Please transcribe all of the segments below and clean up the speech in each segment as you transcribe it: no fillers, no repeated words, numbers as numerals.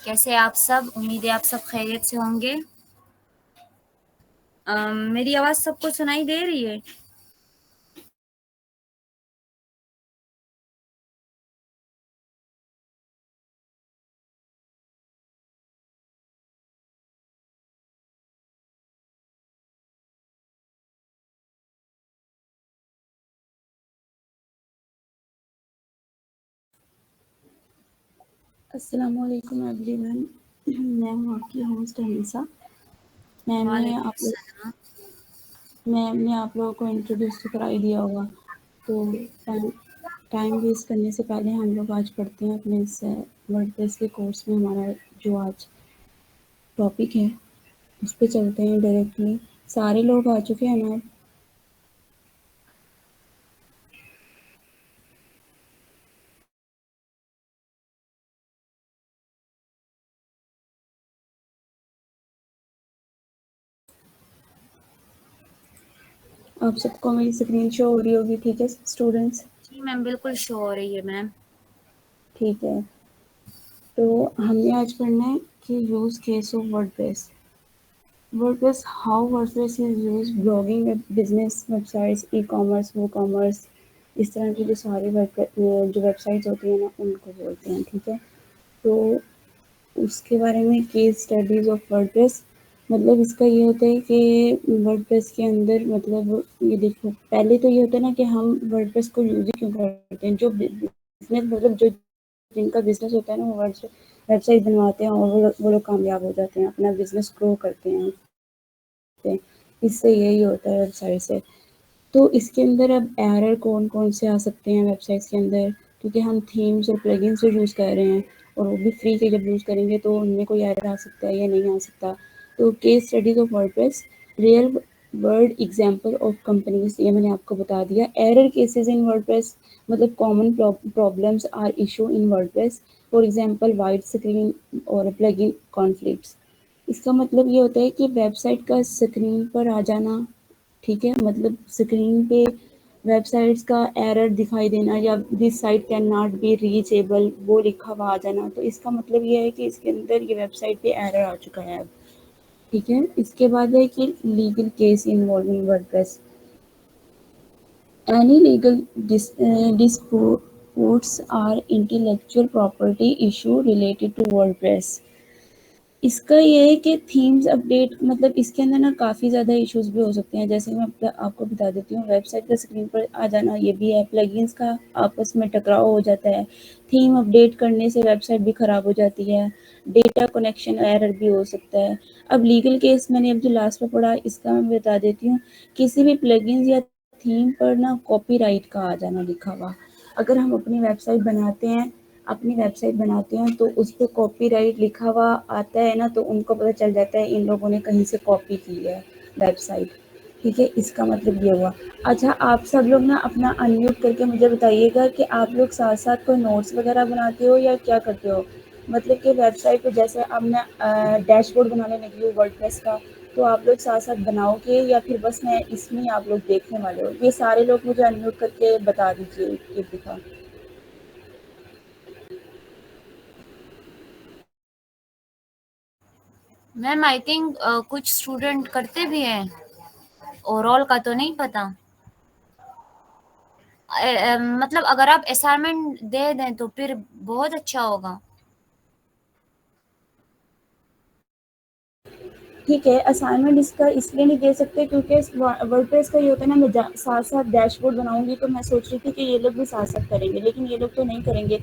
کیسے آپ سب؟ امید ہے آپ سب خیریت سے ہوں گے۔ میری آواز سب کو سنائی دے رہی ہے؟ السلام علیکم ایوری ون، میں ہوں آپ کی ہوسٹ انیسا۔ میں وعلیکم السلام۔ نے آپ لوگوں کو انٹروڈیوس تو کرا ہی دیا ہوگا، تو ٹائم ویسٹ کرنے سے پہلے ہم لوگ آج پڑھتے ہیں اپنے اس ورڈ پریس کے کورس میں ہمارا جو آج ٹاپک ہے اس پہ چلتے ہیں ڈائریکٹلی۔ سارے لوگ آ چکے ہیں نا؟ آپ سب کو میری اسکرین شو ہو رہی ہوگی، ٹھیک ہے اسٹوڈینٹس؟ جی میم، بالکل شو ہو رہی ہے میم۔ ٹھیک ہے، تو ہم نے آج پڑھنا ہے کہ use case of word press. WordPress, how WordPress is used blogging, business web sites, e commerce, وہ کامرس، اس طرح کی جو ساری جو ویب سائٹس ہوتی ہیں نا ان کو بولتے ہیں، ٹھیک ہے؟ تو اس کے بارے میں کیس اسٹڈیز آف WordPress، مطلب اس کا یہ ہوتا ہے کہ WordPress کے اندر مطلب یہ دیکھو، پہلے تو یہ ہوتا ہے نا کہ ہم WordPress کو یوز ہی کیوں کرتے ہیں، جو بزنس مطلب جو جن کا بزنس ہوتا ہے نا وہ ویب سائٹ بنواتے ہیں اور وہ لوگ کامیاب ہو جاتے ہیں، اپنا بزنس گرو کرتے ہیں۔ اس سے یہی ہوتا ہے ویب سائٹ سے۔ تو اس کے اندر اب ایرر کون کون سے آ سکتے ہیں ویب سائٹس کے اندر، کیونکہ ہم تھیمس اور پلگنس جو یوز کر رہے ہیں اور وہ بھی فری کے جب یوز کریں گے تو ان میں کوئی ایرر آ سکتا ہے یا نہیں آ سکتا۔ تو case studies of WordPress، real world example of companies, یہ میں نے آپ کو بتا دیا۔ ایرر کیسز ان WordPress، مطلب common problems or issue in WordPress، for example white screen اور پلگن کانفلکٹس۔ اس کا مطلب یہ ہوتا ہے کہ ویب سائٹ کا اسکرین پر آ جانا، ٹھیک ہے، مطلب اسکرین پہ ویب سائٹس کا ایرر دکھائی دینا، یا this site can not be reachable وہ لکھا ہوا آ جانا، تو اس کا مطلب یہ ہے کہ اس کے اندر یہ ویب سائٹ پہ ایرر آ چکا ہے اب، ٹھیک ہے۔ اس کے بعد ہے کہ legal case involving WordPress، any legal disputes or intellectual property issue related to WordPress۔ اس کا یہ ہے کہ تھیمز اپڈیٹ، مطلب اس کے اندر نا کافی زیادہ ایشوز بھی ہو سکتے ہیں، جیسے میں آپ کو بتا دیتی ہوں، ویب سائٹ کا اسکرین پر آ جانا یہ بھی ہے، پلگنس کا آپس میں ٹکراؤ ہو جاتا ہے، تھیم اپڈیٹ کرنے سے ویب سائٹ بھی خراب ہو جاتی ہے، ڈیٹا کنیکشن ایرر بھی ہو سکتا ہے۔ اب لیگل کیس میں نے اب جو لاسٹ میں پڑھا اس کا میں بتا دیتی ہوں، کسی بھی پلگنز یا تھیم پر نا کاپی رائٹ کا آ جانا لکھا ہوا، اگر ہم اپنی ویب سائٹ بناتے ہیں تو اس پہ کاپی رائٹ لکھا ہوا آتا ہے نا، تو ان کو پتہ چل جاتا ہے ان لوگوں نے کہیں سے کاپی کی ہے ویب سائٹ، ٹھیک ہے۔ اس کا مطلب یہ ہوا۔ اچھا، آپ سب لوگ نا اپنا انمیوٹ کر کے مجھے بتائیے گا کہ آپ لوگ ساتھ ساتھ کوئی نوٹس وغیرہ بناتے ہو یا کیا کرتے ہو، مطلب کہ ویب سائٹ پہ جیسے اب میں ڈیش بورڈ بنانے لگی ہوں WordPress کا، تو آپ لوگ ساتھ ساتھ بناؤ گے یا پھر بس میں اس میں آپ لوگ دیکھنے والے ہو؟ یہ سارے لوگ مجھے انمیوٹ کر کے بتا دیجیے ایک دفعہ۔ میم آئی تھنک کچھ اسٹوڈنٹ کرتے بھی ہیں، اوور آل کا تو نہیں پتا۔ مطلب اگر آپ اسائنمنٹ دے دیں تو پھر بہت اچھا ہوگا۔ ٹھیک ہے، اسائنمنٹ اس کا اس لیے نہیں دے سکتے کیونکہ WordPress کا یہ ہوتا ہے نا، میں ساتھ ساتھ ڈیش بورڈ بناؤں گی، تو میں سوچ رہی تھی کہ یہ لوگ بھی ساتھ ساتھ کریں گے، لیکن یہ لوگ تو نہیں کریں گے،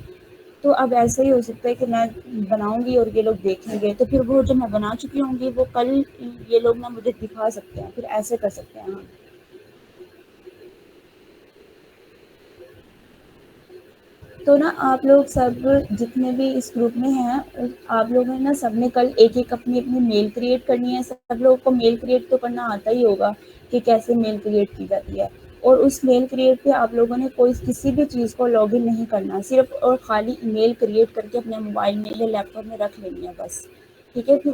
تو اب ایسا ہی ہو سکتا ہے کہ میں بناؤں گی اور یہ لوگ دیکھیں گے، تو پھر وہ جو میں بنا چکی ہوں گی وہ کل یہ لوگ نا مجھے دکھا سکتے ہیں، پھر ایسے کر سکتے ہیں ہم۔ تو نا آپ لوگ سب جتنے بھی اس گروپ میں ہیں، آپ لوگوں نے نا سب نے کل ایک ایک اپنی اپنی میل کریٹ کرنی ہے، سب لوگوں کو میل کریٹ تو کرنا آتا ہی ہوگا کہ کیسے میل کریٹ کی جاتی ہے، اور اس میل کریٹ پہ آپ لوگوں نے کوئی کسی بھی چیز کو لاگ ان نہیں کرنا، صرف اور خالی ای میل کریٹ کر کے اپنے موبائل میں یا لیپ ٹاپ میں رکھ لینی ہے بس، ٹھیک ہے۔ پھر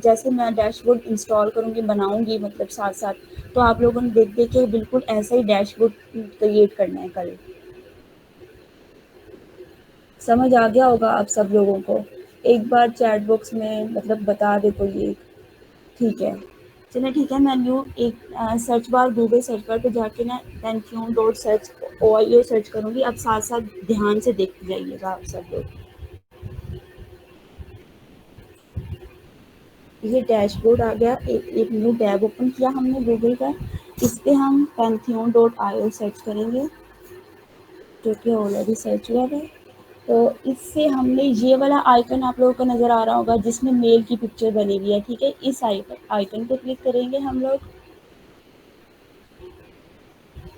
جیسے میں ڈیش بورڈ انسٹال کروں گی، بناؤں گی مطلب ساتھ ساتھ، تو آپ لوگوں نے دیکھ دیکھ کے بالکل ایسا ہی ڈیش بورڈ کریٹ کرنا ہے کل۔ سمجھ آ گیا ہوگا آپ سب لوگوں کو؟ ایک بار چیٹ باکس میں مطلب بتا دے کوئی ایک. ٹھیک ہے چلیں ٹھیک ہے. میں نیو ایک search bar Google search bar پہ جا کے نا pantheon dot search OIO search کروں گی. اب ساتھ ساتھ دھیان سے دیکھتے جائیے گا آپ سب لوگ. یہ ڈیش بورڈ آ گیا. ایک نیو ٹیب اوپن کیا ہم نے گوگل کا. اس پہ ہم panthion.io سرچ کریں گے جو کہ آلریڈی سرچ ہوا ہے. تو اس سے ہم نے یہ والا آئکن آپ لوگوں کو نظر آ رہا ہوگا جس میں میل کی پکچر بنی ہوئی ہے. ٹھیک ہے اس آئکن پہ کلک کریں گے ہم لوگ.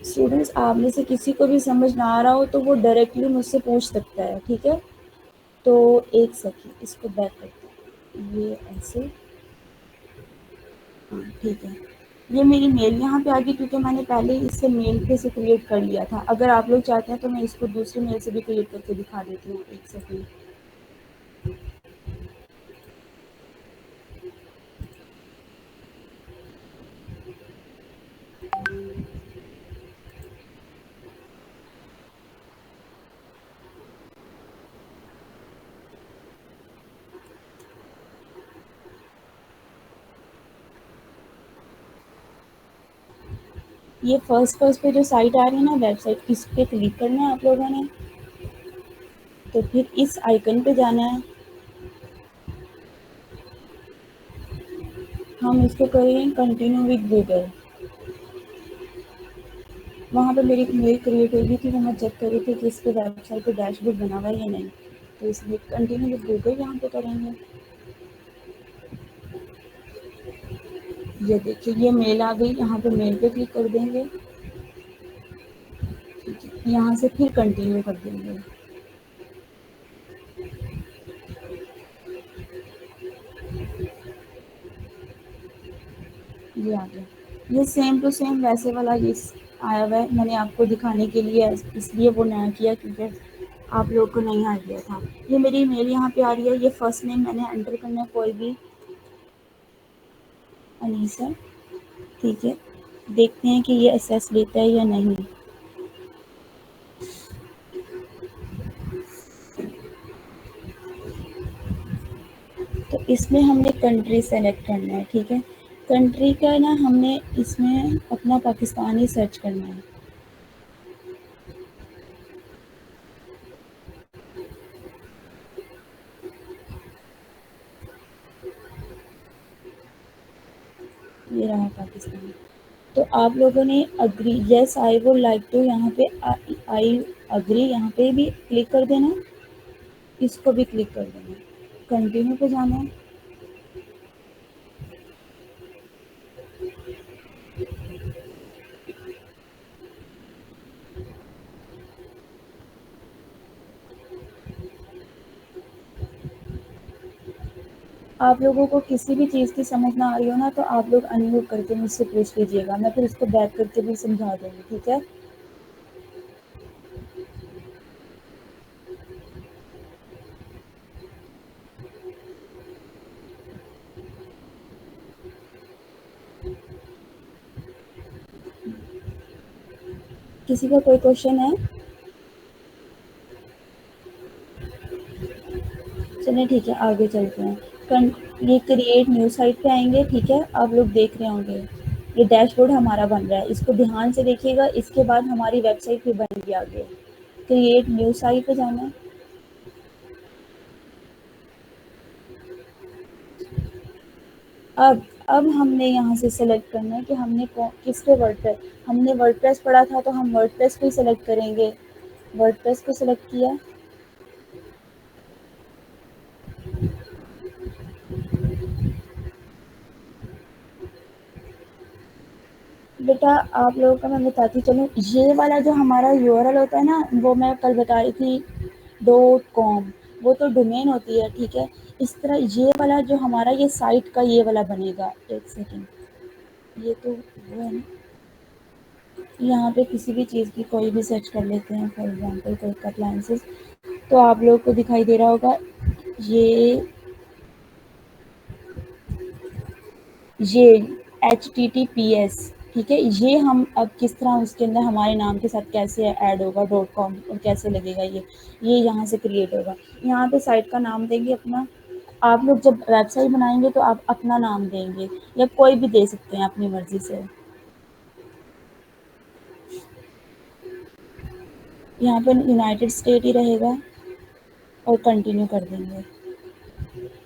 اسٹوڈینٹس آپ میں سے کسی کو بھی سمجھ نہ آ رہا ہو تو وہ ڈائریکٹلی مجھ سے پوچھ سکتا ہے. ٹھیک ہے تو ایک سیکنڈ اس کو بیک کرتے ہیں. یہ ایسے ہاں ٹھیک ہے. یہ میری میل یہاں پہ آ گئی کیونکہ میں نے پہلے ہی اس سے میل پہ سے کریٹ کر لیا تھا. اگر آپ لوگ چاہتے ہیں تو میں اس کو دوسری میل سے بھی کریٹ کر کے دکھا دیتی ہوں. ایک سیکنڈ. یہ فرسٹ پہ جو سائٹ آ رہی ہے نا ویب سائٹ اس پہ کلک کرنا ہے آپ لوگوں نے. تو پھر اس آئکن پہ جانا ہے. ہم اس کو کریں گے کنٹینیو ود گوگل. وہاں پہ میری میل کریٹ ہوئی تھی وہ میں چیک کر رہی تھی کہ اس پہ ویب سائٹ پہ ڈیش بورڈ بنا ہوا ہے یا نہیں. تو اس لیے کنٹینیو ود گوگل یہاں پہ کریں گے. یہ دیکھیے یہ میل آ گئی. یہاں پہ میل پہ کلک کر دیں گے. یہاں سے پھر کنٹینیو کر دیں گے. یہ آ گیا. یہ سیم ٹو سیم ویسے والا یہ آیا ہوا ہے. میں نے آپ کو دکھانے کے لیے اس لیے وہ نیا کیا کیونکہ آپ لوگ کو نہیں آئیڈیا تھا. یہ میری میل یہاں پہ آ رہی ہے. یہ فرسٹ نیم میں نے انٹر کرنا ہے کوئی بھی انیسا. ٹھیک ہے دیکھتے ہیں کہ یہ اسیس لیتا ہے یا نہیں. تو اس میں ہم نے کنٹری سلیکٹ کرنا ہے. ٹھیک ہے کنٹری کا نا ہم نے اس میں اپنا پاکستان ہی سرچ کرنا ہے. یہ رہا پاکستان. تو آپ لوگوں نے agree yes I would like to یہاں پہ آئی اگری یہاں پہ بھی کلک کر دینا. اس کو بھی کلک کر دینا. کنٹینیو پہ جانا ہے. آپ لوگوں کو کسی بھی چیز کی سمجھ نہ آ رہی ہو نا تو آپ لوگ انمیوٹ کر کے مجھ سے پوچھ لیجیے گا. میں پھر اس کو بیک کر کے بھی سمجھا دوں گی. ٹھیک ہے کسی کا کوئی کوشچن ہے؟ چلیں ٹھیک ہے آگے چلتے ہیں. یہ کریٹ نیو سائٹ پہ آئیں گے. ٹھیک ہے آپ لوگ دیکھ رہے ہوں گے یہ ڈیش بورڈ ہمارا بن رہا ہے. اس کو دھیان سے دیکھیے گا. اس کے بعد ہماری ویب سائٹ بھی بن گئی آگے. کریٹ نیو سائٹ پہ جانا ہے. اب ہم نے یہاں سے سلیکٹ کرنا ہے کہ ہم نے کس پہ ورڈ پریس. ہم نے ورڈ پریس پڑھا تھا تو ہم ورڈ پریس کو ہی سلیکٹ کریں گے. ورڈ پریس کو سلیکٹ کیا. بیٹا آپ لوگوں کا میں بتاتی چلوں. یہ والا جو ہمارا URL ہوتا ہے نا وہ میں کل بتا رہی تھی .com وہ تو ڈومین ہوتی ہے. ٹھیک ہے اس طرح یہ والا جو ہمارا یہ سائٹ کا یہ والا بنے گا. ایک سیکنڈ یہ تو وہ ہے نا. یہاں پہ کسی بھی چیز کی کوئی بھی سرچ کر لیتے ہیں. فار ایگزامپل کوئی اپلائنسز تو آپ لوگوں کو دکھائی دے رہا ہوگا یہ HTTPS ٹھیک ہے، یہ ہم اب کس طرح اس کے اندر ہمارے نام کے ساتھ کیسے ایڈ ہوگا .com اور کیسے لگے گا، یہ یہاں سے کریٹ ہوگا. یہاں پہ سائٹ کا نام دیں گے اپنا. آپ لوگ جب ویب سائٹ بنائیں گے تو آپ اپنا نام دیں گے یا کوئی بھی دے سکتے ہیں اپنی مرضی سے. یہاں پہ یونائٹیڈ اسٹیٹ ہی رہے گا اور کنٹینیو کر دیں گے.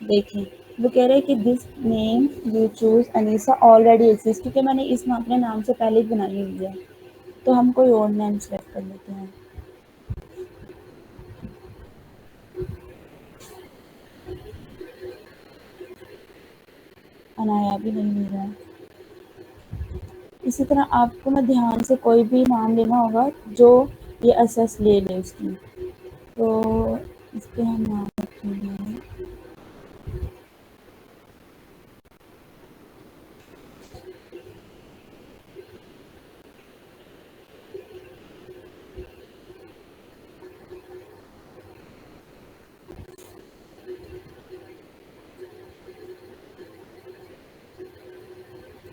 دیکھیں وہ کہہ رہے ہیں کہ this name you choose Anisa already exist, کیونکہ میں نے اس اپنے نام سے پہلے ہی بنائی ہوئی ہے، تو ہم کوئی اور نیم سلیکٹ کر لیتے ہیں. انایا بھی نہیں مل رہا ہے. اسی طرح آپ کو نا دھیان سے کوئی بھی نام لینا ہوگا جو یہ اسس لے لے اس کی. تو اس پہ ہم نام رکھیں گے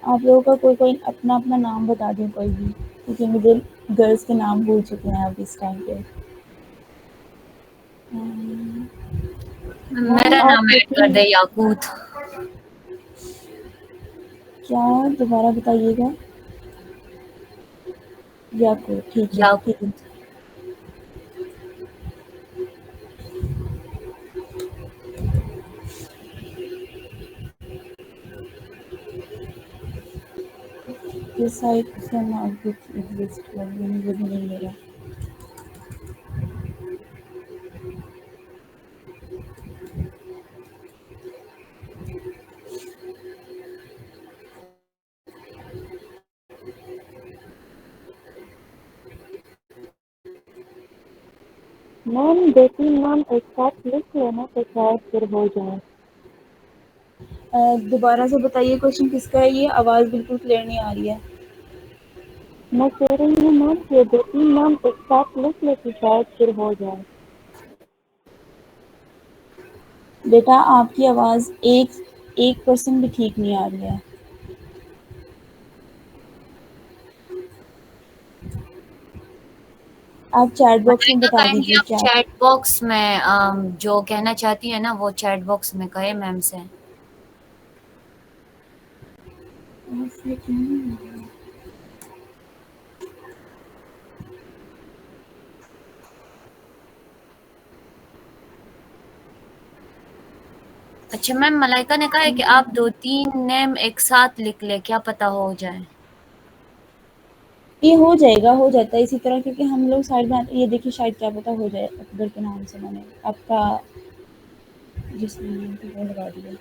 آپ لوگوں کا کوئی اپنا اپنا نام بتا دیں کوئی بھی، کیونکہ مجھے گرلس کے نام بھول چکے ہیں اب اس ٹائم پہ. میرا میم نام آپ ایڈ کر یقین دے یاقوت. کیا دوبارہ بتائیے گا. یاقوت، ٹھیک ہے ٹھیک ہے. یاقوت. یہ سائٹ سے ایگزسٹ کر مجھے بھی نہیں میرا. میم دو تین نام ایک ساتھ لکھ لینا تو شاید پھر ہو جائے. دوبارہ سے بتائیے کوشچن کس کا ہے، یہ آواز بالکل کلیئر نہیں آ رہی ہے. میں کہہ رہی ہوں میم کہ دو تین نام ایک ساتھ لکھ لے تو شاید پھر ہو جائے. بیٹا آپ کی آواز 1% بھی ٹھیک نہیں آ رہی ہے. آپ چیٹ باکس میں ملائکہ بتا کائنڈلی دیجیے آپ چیٹ باکس میں جو کہنا چاہتی ہے نا وہ چیٹ باکس میں کہے میم سے. اچھا میم ملائکہ نے کہا ہے کہ آپ 2-3 نیم ایک ساتھ لکھ لیں، کیا پتہ ہو جائے. یہ ہو جائے گا، ہو جاتا ہے اسی طرح، کیونکہ ہم لوگ سائڈ میں یہ دیکھیے شاید کیا پتہ ہو جائے. اکبر کے نام سے میں نے آپ کا جس نے وہ لگا دیا.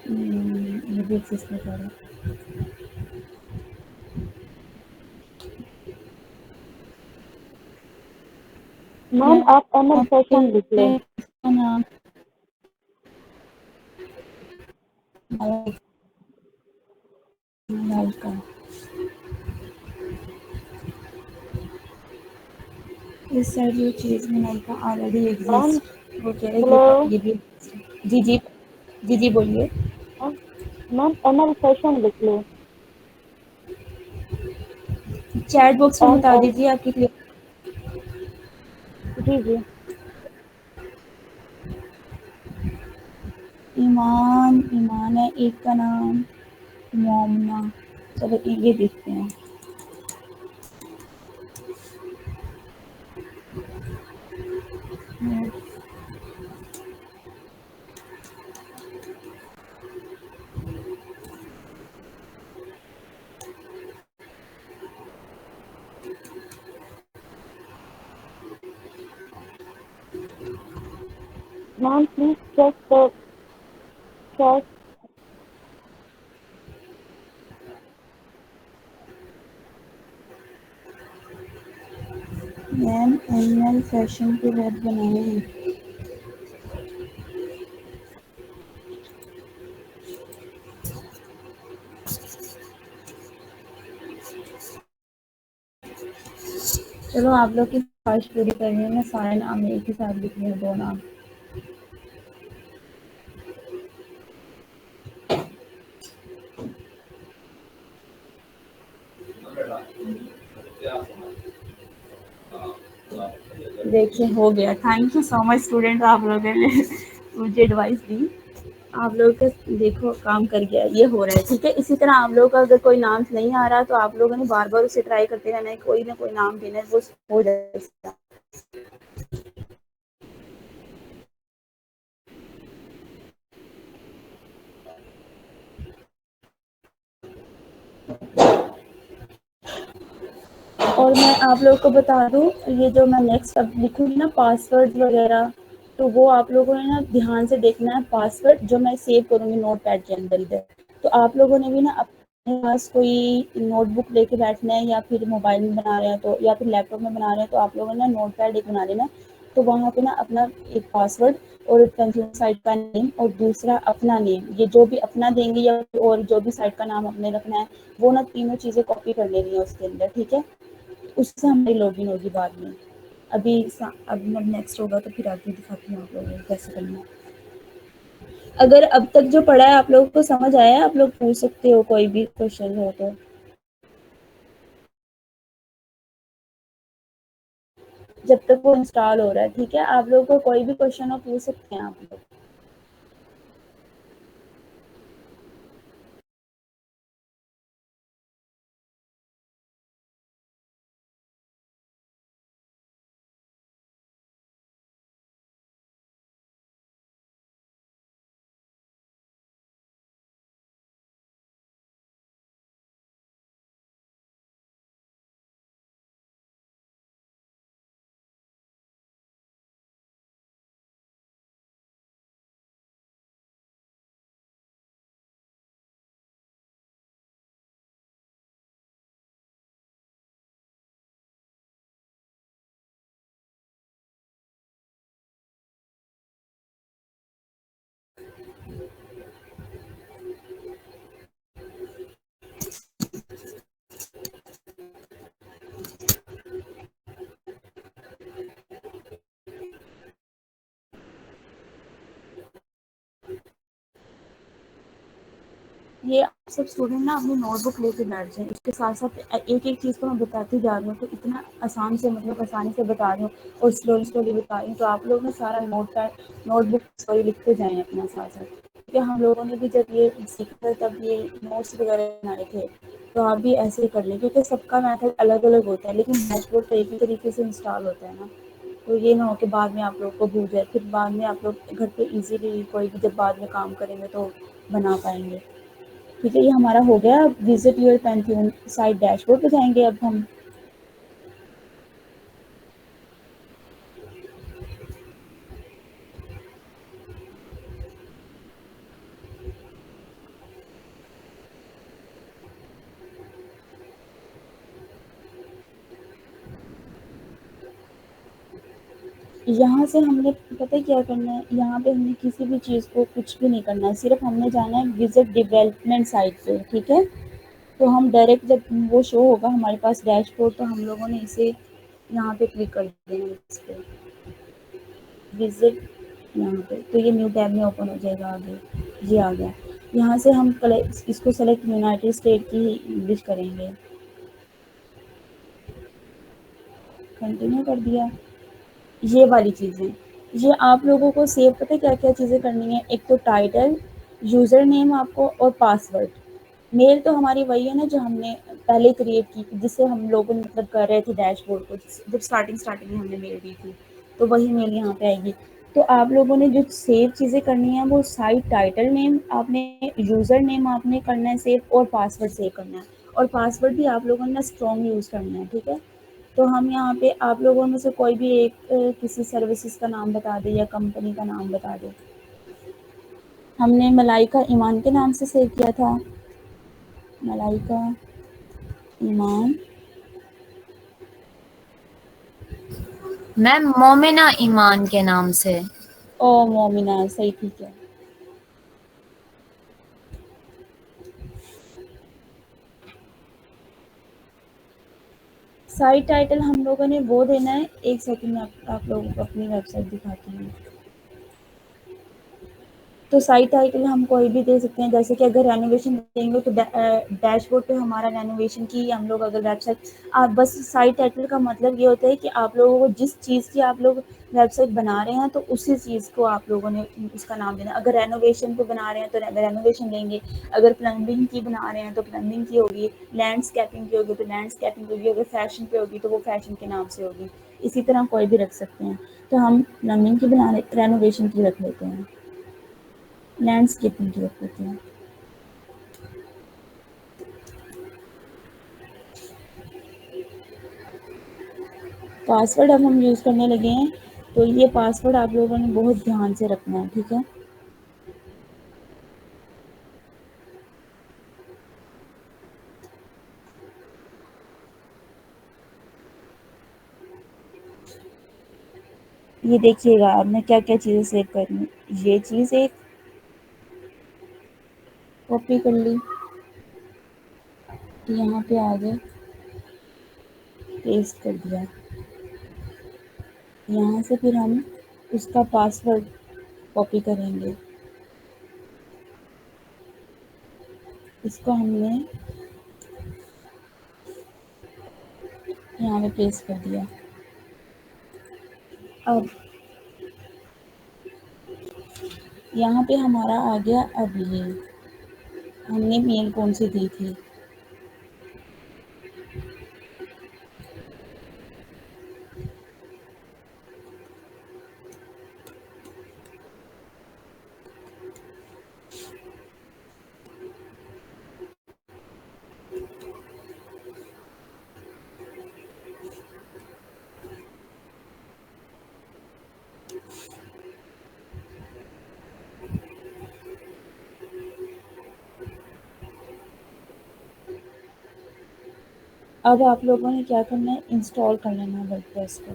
یہ بھی ایکسس میں کرا. میم آپ امن فیشن لکھ لیں. اس سائڈ یہ چیز میں کا آلریڈی ایگزسٹ وہ کہہ رہے یہ بھی. جی جی جی جی بولیے. میم امن فیشن لکھ لیں. چیٹ باکس میں بتا دیجیے آپ کی. جی جی. ایمان ایمان ہے ایک کا نام. مومنہ. چلو یہ دیکھتے ہیں. Ma'am please check the chat. Ma'am animal fashion کے بعد بنانے ہیں. چلو آپ لوگ کی خواہش پوری کرنی ہے، میں سارے نام ایک ہی ساتھ لکھ لوں 2 نام. دیکھیے ہو گیا. Thank you so much student, آپ لوگوں نے مجھے ایڈوائس دی. آپ لوگوں کا دیکھو کام کر گیا، یہ ہو رہا ہے ٹھیک ہے. اسی طرح آپ لوگوں کا اگر کوئی نام نہیں آ رہا تو آپ لوگوں نے بار بار اسے ٹرائی کرتے رہنا ہے، کوئی نہ کوئی نام دینا ہے، وہ ہو جائے گا. اور میں آپ لوگوں کو بتا دوں، یہ جو میں نیکسٹ اب لکھوں گی نا پاسورڈ وغیرہ، تو وہ آپ لوگوں نے نا دھیان سے دیکھنا ہے. پاسورڈ جو میں سیو کروں گی نوٹ پیڈ کے اندر ادھر، تو آپ لوگوں نے بھی نا اپنے پاس کوئی نوٹ بک لے کے بیٹھنا ہے، یا پھر موبائل میں بنا رہے ہیں تو، یا پھر لیپ ٹاپ میں بنا رہے ہیں تو آپ لوگوں نے نوٹ پیڈ ایک بنا لینا. تو وہاں پہ نا اپنا ایک پاسورڈ اور سائٹ کا نیم اور دوسرا اپنا نیم، یہ جو بھی اپنا دیں گے یا اور جو بھی سائٹ کا نام اپنے رکھنا ہے، وہ نا تینوں چیزیں کاپی کر لینی ہے اس کے اندر ٹھیک ہے. اس سے ہماری لاگ ان ہوگی بعد میں. ابھی نیکسٹ ہوگا تو پھر آگے دکھاتی ہوں آپ لوگوں کو کیسے کرنا ہے. اگر اب تک جو پڑھا ہے آپ لوگوں کو سمجھ آیا ہے، آپ لوگ پوچھ سکتے ہو کوئی بھی کوشچن ہو تو. جب تک وہ انسٹال ہو رہا ہے ٹھیک ہے، آپ لوگوں کو کوئی بھی کوشچن ہو پوچھ سکتے ہیں آپ لوگ. یہ آپ سب اسٹوڈنٹ نا اپنی نوٹ بک لے کے بیٹھ جائیں. اس کے ساتھ ساتھ ایک ایک چیز کو میں بتاتی جا رہی ہوں تو اتنا آسان سے، مطلب آسانی سے بتا رہی ہوں اور سلولی سلولی بتا رہی ہوں، تو آپ لوگ نے سارا نوٹ بک لکھتے جائیں اپنا ساتھ ساتھ. کیونکہ ہم لوگوں نے بھی جب یہ سیکھا تب یہ نوٹس وغیرہ بنائے تھے، تو آپ بھی ایسے ہی کر لیں کیونکہ سب کا میتھڈ الگ الگ ہوتا ہے، لیکن ڈیش بورڈ تو ایک ہی طریقے سے انسٹال ہوتا ہے نا. تو یہ نہ ہو کہ بعد میں آپ لوگ کو بھول جائے، پھر بعد میں آپ لوگ گھر پہ ایزیلی کوئی بھی جب بعد میں کام کریں گے تو بنا پائیں گے. ٹھیک ہے، یہ ہمارا ہو گیا. Visit your Pantheon site dashboard پہ جائیں گے اب ہم. یہاں سے ہم نے پتہ کیا کرنا ہے، یہاں پہ ہم نے کسی بھی چیز کو کچھ بھی نہیں کرنا ہے، صرف ہم نے جانا ہے وزٹ ڈیولپمنٹ سائٹ پہ ٹھیک ہے. تو ہم ڈائریکٹ جب وہ شو ہوگا ہمارے پاس ڈیش بورڈ، تو ہم لوگوں نے اسے یہاں پہ کلک کر دینا ہے اس پہ وزٹ یہاں پہ، تو یہ نیو ٹیب میں اوپن ہو جائے گا. آگے یہ آ گیا. یہاں سے ہم اس کو سلیکٹ یونائٹیڈ اسٹیٹ کی انگلش کریں گے. کنٹینیو کر دیا. یہ والی چیزیں یہ آپ لوگوں کو سیو پتہ کیا کیا چیزیں کرنی ہے. ایک تو ٹائٹل، یوزر نیم آپ کو، اور پاسورڈ. میل تو ہماری وہی ہے نا جو ہم نے پہلے کریٹ کی، جس سے ہم لوگ مطلب کر رہے تھے ڈیش بورڈ کو، جب اسٹارٹنگ میں ہم نے میل دی تھی تو وہی میل یہاں پہ آئے گی. تو آپ لوگوں نے جو سیو چیزیں کرنی ہیں وہ سائٹ ٹائٹل نیم آپ نے، یوزر نیم آپ نے کرنا ہے سیو، اور پاسورڈ سیو کرنا ہے. اور پاسورڈ بھی آپ لوگوں نے اسٹرانگ یوز کرنا ہے ٹھیک ہے. تو ہم یہاں پہ آپ لوگوں میں سے کوئی بھی ایک کسی سروسز کا نام بتا دیں یا کمپنی کا نام بتا دیں. ہم نے ملائکہ ایمان کے نام سے سیو کیا تھا. ملائکہ ایمان. میم مومنہ ایمان کے نام سے. او مومنہ، صحیح ٹھیک ہے. سائٹ ٹائٹل ہم لوگوں نے وہ دینا ہے. ایک سیکنڈ میں آپ لوگوں کو اپنی ویب سائٹ دکھاتی ہوں. تو سائٹ ٹائٹل ہم کوئی بھی دے سکتے ہیں، جیسے کہ اگر رینوویشن دیں گے تو ڈیش بورڈ پہ ہمارا رینوویشن کی ہم لوگ اگر ویب سائٹ، آپ بس سائٹ ٹائٹل کا مطلب یہ ہوتا ہے کہ آپ لوگوں کو جس چیز کی آپ لوگ ویب سائٹ بنا رہے ہیں تو اسی چیز کو آپ لوگوں نے اس کا نام دینا. اگر رینوویشن کو بنا رہے ہیں تو رینوویشن دیں گے، اگر پلمبنگ کی بنا رہے ہیں تو پلمبنگ کی ہوگی، لینڈسکیپنگ کی ہوگی تو لینڈسکیپنگ ہوگی، اگر فیشن پہ ہوگی تو وہ فیشن کے نام سے ہوگی. اسی طرح کوئی بھی رکھ سکتے ہیں. تو ہم پلمبنگ کی بنا رینوویشن کی رکھ لیتے ہیں، لینڈسکیپنگ کی رکھ لیتے ہیں. پاسورڈ اب ہم یوز کرنے لگے ہیں، تو یہ پاسورڈ آپ لوگوں نے بہت دھیان سے رکھنا ہے، ٹھیک ہے. یہ دیکھیے گا آپ نے کیا کیا چیزیں سیو کرنی. یہ چیز ایک کاپی کر لی، یہاں پہ آگے پیسٹ کر دیا. یہاں سے پھر ہم اس کا پاسورڈ کاپی کریں گے. اس کو ہم نے یہاں پہ پیسٹ کر دیا. اب یہاں پہ ہمارا آ گیا. اب یہ ہم نے میل کون سی دی تھی، اب آپ لوگوں نے کیا کرنا ہے، انسٹال کر لینا ہے ورڈ پریس کو.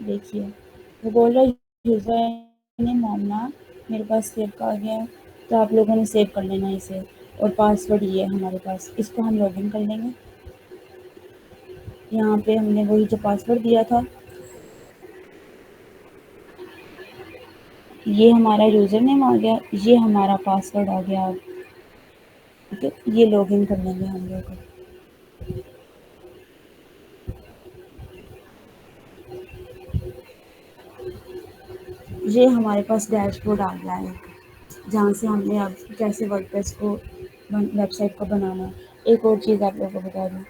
دیکھیے وہ بول رہا ہے یوزر نے معاملہ میرے پاس سیو کا گیا ہے، تو آپ لوگوں نے سیو کر لینا ہے اسے. اور پاسورڈ یہ ہے ہمارے پاس، اس کو ہم لاگ ان کر لیں گے. یہاں پہ ہم نے وہی جو پاسورڈ دیا تھا، یہ ہمارا یوزر نیم آ گیا، یہ ہمارا پاسورڈ آ گیا. ٹھیک ہے، یہ لاگ ان کر لیں گے ہم لوگ. یہ ہمارے پاس ڈیش بورڈ آ گیا ہے، جہاں سے ہم نے اب کیسے ورڈ پریس کو ویب سائٹ کو بنانا ہے. ایک اور چیز آپ لوگوں کو بتا دوں،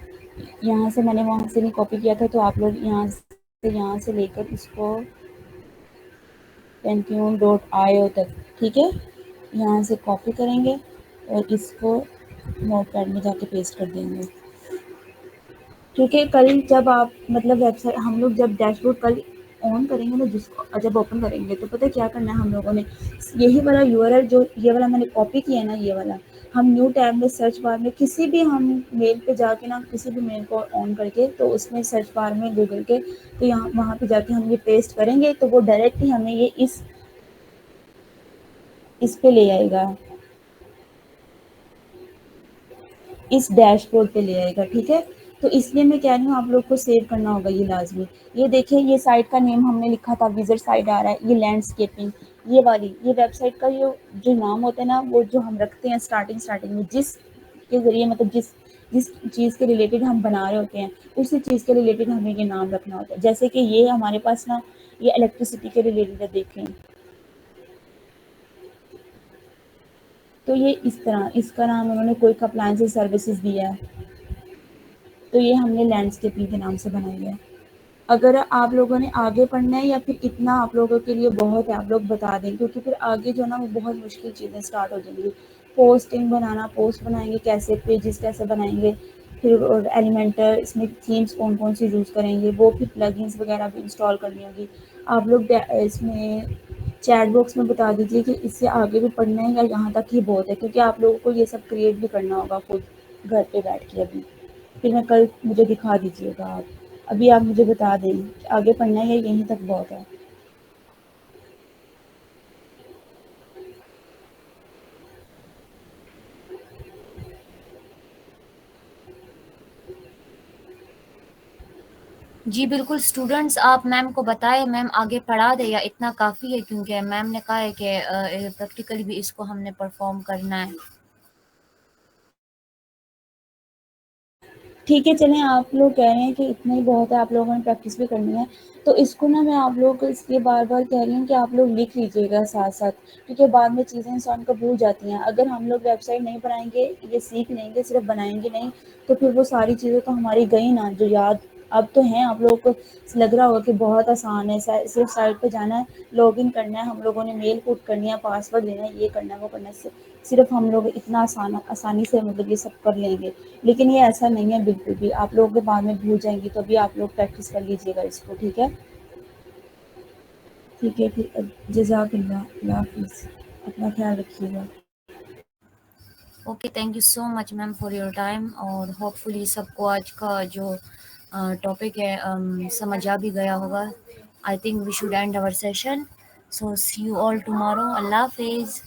یہاں سے میں نے وہاں سے نہیں کاپی کیا تھا، تو آپ لوگ یہاں سے لے کر اس کو pentium.io تک، ٹھیک ہے، یہاں سے کاپی کریں گے اور اس کو نوٹ پیڈ میں جا کے پیسٹ کر دیں گے. کیونکہ کل جب آپ مطلب ویب سائٹ ہم لوگ جب ڈیش بورڈ کل آن کریں گے نا، جس کو جب اوپن کریں گے تو پتہ کیا کرنا ہے ہم لوگوں نے، یہی والا یو آر ایل جو یہ والا میں نے کاپی کیا ہے نا، یہ والا ہم نیو ٹیب میں سرچ بار میں کسی بھی ہم میل پہ جا کے نا، کسی بھی میل کو آن کر کے تو اس میں سرچ بار میں گوگل کے تو یہاں وہاں پہ جا کے ہم یہ پیسٹ کریں گے تو وہ ڈائریکٹ ہی ہمیں یہ اس پہ لے آئے گا، اس ڈیش بورڈ پہ لے آئے گا. ٹھیک ہے، تو اس لیے میں کہہ رہی ہوں آپ لوگ کو سیو کرنا ہوگا یہ لازمی. یہ دیکھیں، یہ سائٹ کا نیم ہم نے لکھا تھا وزٹ سائٹ آ رہا ہے، یہ لینڈسکیپنگ. یہ والی یہ ویب سائٹ کا جو نام ہوتا ہے نا، وہ جو ہم رکھتے ہیں اسٹارٹنگ میں، جس کے ذریعے مطلب جس چیز کے ریلیٹڈ ہم بنا رہے ہوتے ہیں، اسی چیز کے ریلیٹڈ ہمیں یہ نام رکھنا ہوتا ہے. جیسے کہ یہ ہمارے پاس نا، یہ الیکٹریسٹی کے ریلیٹڈ ہے، دیکھیں تو یہ اس طرح اس کا نام انہوں نے کوئک اپلائنس سروسز دیا ہے، تو یہ ہم نے لینڈسکیپنگ کے نام سے بنائی ہے. اگر آپ لوگوں نے آگے پڑھنا ہے یا پھر اتنا آپ لوگوں کے لیے بہت ہے، آپ لوگ بتا دیں، کیونکہ پھر آگے جو ہے نا وہ بہت مشکل چیزیں اسٹارٹ ہو جائیں گی. پوسٹنگ بنانا، پوسٹ بنائیں گے کیسے، پیجز کیسے بنائیں گے، پھر ایلیمنٹر اس میں تھیمس کون کون سی یوز کریں گے، وہ پھر پلگنس وغیرہ بھی انسٹال کرنی ہوگی. آپ لوگ اس میں چیٹ باکس میں بتا دیجیے کہ اس سے آگے بھی پڑھنا ہے یا یہاں تک ہی بہت ہے، کیونکہ آپ لوگوں کو یہ سب کریٹ بھی کرنا ہوگا خود گھر پہ بیٹھ کے. ابھی پھر میں کل مجھے دکھا دیجیے گا آپ، ابھی آپ مجھے بتا دیں کہ آگے پڑھنا ہے یا یہیں تک بہت ہے. جی بالکل اسٹوڈنٹس آپ میم کو بتائیں، میم آگے پڑھا دے یا اتنا کافی ہے، کیونکہ میم نے کہا ہے کہ پریکٹیکلی بھی اس کو ہم نے پرفارم کرنا ہے. ٹھیک ہے چلیں، آپ لوگ کہہ رہے ہیں کہ اتنا ہی بہت ہے، آپ لوگوں نے پریکٹس بھی کرنی ہے، تو اس کو نا میں آپ لوگوں کو اس لیے بار بار کہہ رہی ہوں کہ آپ لوگ لکھ لیجیے گا ساتھ ساتھ، کیونکہ بعد میں چیزیں انسان کو بھول جاتی ہیں. اگر ہم لوگ ویب سائٹ نہیں بنائیں گے، یہ سیکھ لیں گے صرف بنائیں گے نہیں، تو پھر وہ ساری چیزیں تو ہماری گئی نا جو یاد اب تو ہیں. آپ لوگوں کو لگ رہا ہوگا کہ بہت آسان ہے، صرف سائٹ پہ جانا ہے، لاگ ان کرنا ہے، ہم لوگوں نے میل پٹ کرنی ہے، پاسورڈ دینا ہے، یہ کرنا ہے وہ کرنا ہے، صرف ہم لوگ اتنا آسانی سے مطلب یہ سب کر لیں گے. لیکن یہ ایسا نہیں ہے بالکل بھی، آپ لوگ کے بعد میں بھول جائیں گی، تو ابھی آپ لوگ پریکٹس کر لیجیے گا اس کو. ٹھیک ہے، ٹھیک ہے، ٹھیک ہے. جزاک اللہ. اللہ حافظ. اپنا خیال رکھیے گا. Okay, thank you so much ma'am for your time, اور ہوپ فلی سب کو آج کا جو ٹاپک ہے سمجھ آ بھی گیا ہوگا. I think we should end our session. So see you all tomorrow. اللہ حافظ.